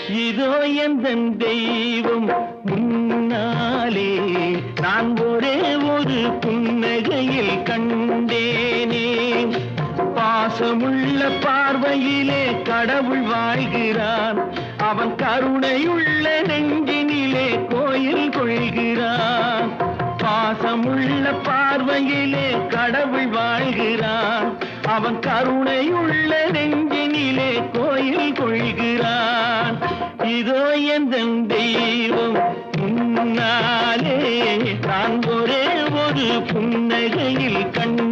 இதோ எந்தன் தெய்வம் முன்னாலே நான் ஒரே ஒரு புன்னகையில் கண்டேனே. பாசமுள்ள பார்வையிலே கடவுள் வாழ்கிறான், அவன் கருணையுள்ள நெஞ்சினிலே கோயில் கொள்கிறான். பாசமுள்ள பார்வையிலே கடவுள் வாழ்கிறான், அவன் கருணையுள்ள நெஞ்சினிலே கோயில் கொள்கிறான். இதோ எந்தன் தெய்வம் முன்னாலே நான் ஒரே ஒரு புன்னகையில் கண்டேனே.